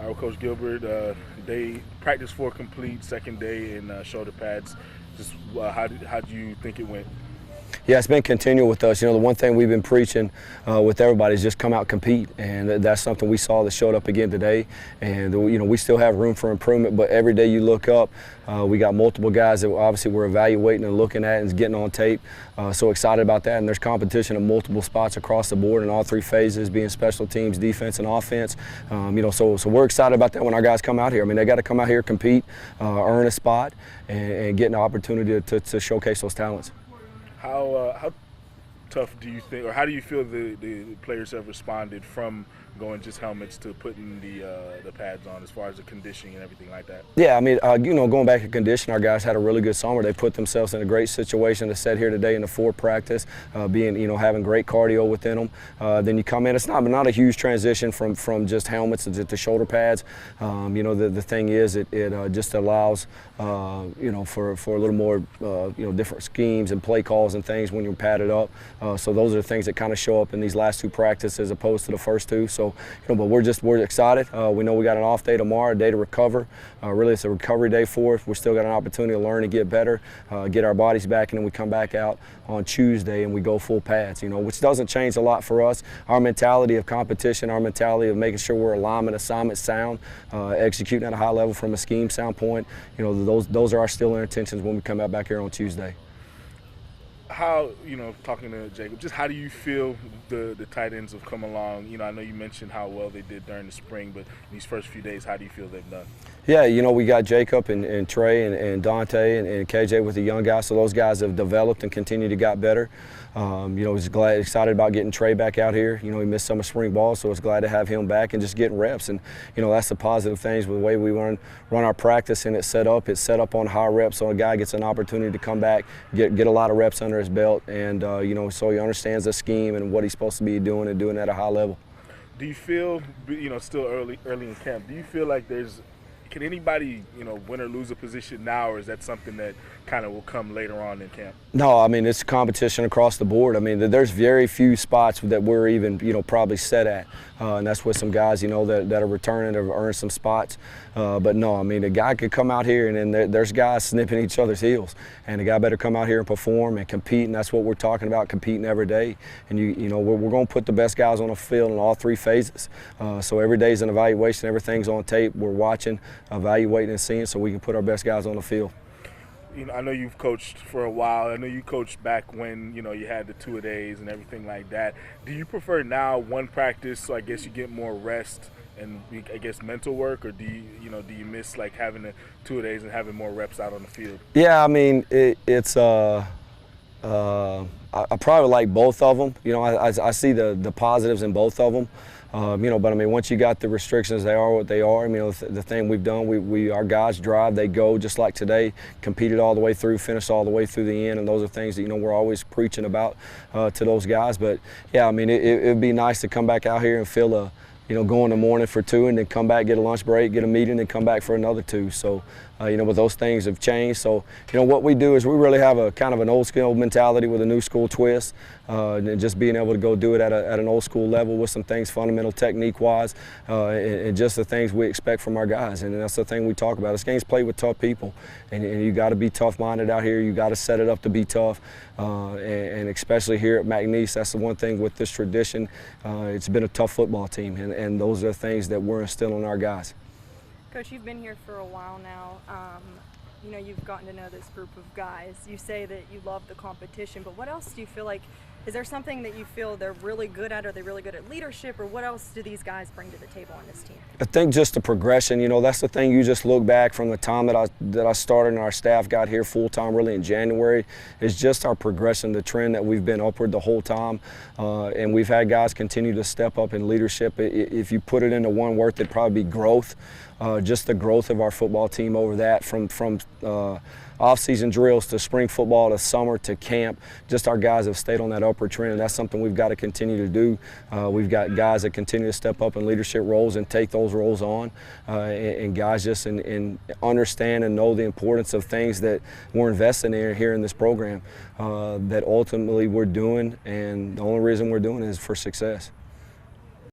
Our Coach Gilbert, they practiced for a complete second day in shoulder pads. Just how do you think it went? Yeah, it's been continual with us. You know, the one thing we've been preaching with everybody is just come out, compete, and that's something we saw that showed up again today. And you know, we still have room for improvement, but every day you look up, we got multiple guys that obviously we're evaluating and looking at and getting on tape. So excited about that, and there's competition in multiple spots across the board in all three phases, being special teams, defense, and offense. You know, so we're excited about that when our guys come out here. I mean, they got to come out here, compete, earn a spot, and get an opportunity to showcase those talents. How tough do you think, or how do you feel the players have responded from going just helmets to putting the pads on, as far as the conditioning and everything like that? Yeah, I mean, you know, going back to condition, our guys had a really good summer. They put themselves in a great situation to sit here today in the full practice, having great cardio within them. Then you come in, it's not a huge transition from just helmets to shoulder pads. You know, the thing is, it just allows, for a little more, different schemes and play calls and things when you're padded up. So those are the things that kind of show up in these last two practices as opposed to the first two. So, but we're excited. We know we got an off day tomorrow, a day to recover. Really, it's a recovery day for us. We still got an opportunity to learn and get better, get our bodies back, and then we come back out on Tuesday and we go full pads. You know, which doesn't change a lot for us. Our mentality of competition, our mentality of making sure we're alignment, assignment sound, executing at a high level from a scheme standpoint. You know, those are our still our intentions when we come out back here on Tuesday. How, talking to Jacob, just how do you feel the tight ends have come along? You know, I know you mentioned how well they did during the spring, but in these first few days, how do you feel they've done? Yeah, you know, we got Jacob and Trey and Dante and KJ with the young guys, so those guys have developed and continued to get better. Excited about getting Trey back out here. You know, he missed some of spring ball, so it's glad to have him back and just getting reps. And, you know, that's the positive things with the way we run our practice, and it's set up on high reps, so a guy gets an opportunity to come back, get a lot of reps under his belt, and, so he understands the scheme and what he's supposed to be doing and doing at a high level. Do you feel, still early in camp, do you feel like can anybody, win or lose a position now, or is that something that kind of will come later on in camp? No, I mean, it's competition across the board. I mean, there's very few spots that we're even, probably set at. And that's with some guys, that are returning, have earned some spots. But no, I mean, a guy could come out here and then there's guys snipping each other's heels. And the guy better come out here and perform and compete, and that's what we're talking about, competing every day. And, we're going to put the best guys on the field in all three phases. So every day is an evaluation, everything's on tape. We're watching, evaluating, and seeing so we can put our best guys on the field. I know you've coached for a while. I know you coached back when, you had the two-a-days and everything like that. Do you prefer now one practice, so I guess you get more rest and, I guess, mental work, or do you miss like having the two-a-days and having more reps out on the field? Yeah, I mean, I probably like both of them. I see the positives in both of them. But I mean, once you got the restrictions, they are what they are. I mean, the thing we've done, our guys drive, they go, just like today, competed all the way through, finished all the way through the end, and those are things that, we're always preaching about to those guys. But yeah, I mean, it would be nice to come back out here and feel go in the morning for two and then come back, get a lunch break, get a meeting, and come back for another two. So, but those things have changed. So, what we do is we really have a kind of an old school mentality with a new school twist, and just being able to go do it at an old school level with some things fundamental technique-wise, and just the things we expect from our guys. And that's the thing we talk about. This game's played with tough people, and you got to be tough-minded out here. You got to set it up to be tough, and especially here at McNeese, that's the one thing with this tradition. It's been a tough football team, and those are the things that we're instilling in our guys. Coach, you've been here for a while now. You've gotten to know this group of guys. You say that you love the competition, but what else do you feel like, is there something that you feel they're really good at? Are they really good at leadership, or what else do these guys bring to the table on this team? I think just the progression, that's the thing. You just look back from the time that I started and our staff got here full-time really in January. It's just our progression, the trend that we've been upward the whole time. And we've had guys continue to step up in leadership. If you put it into one word, it'd probably be growth. Just the growth of our football team over that, from off-season drills to spring football to summer to camp. Just our guys have stayed on that upward trend, and that's something we've got to continue to do. We've got guys that continue to step up in leadership roles and take those roles on, and guys just understand and know the importance of things that we're investing in here in this program, that ultimately we're doing, and the only reason we're doing it is for success.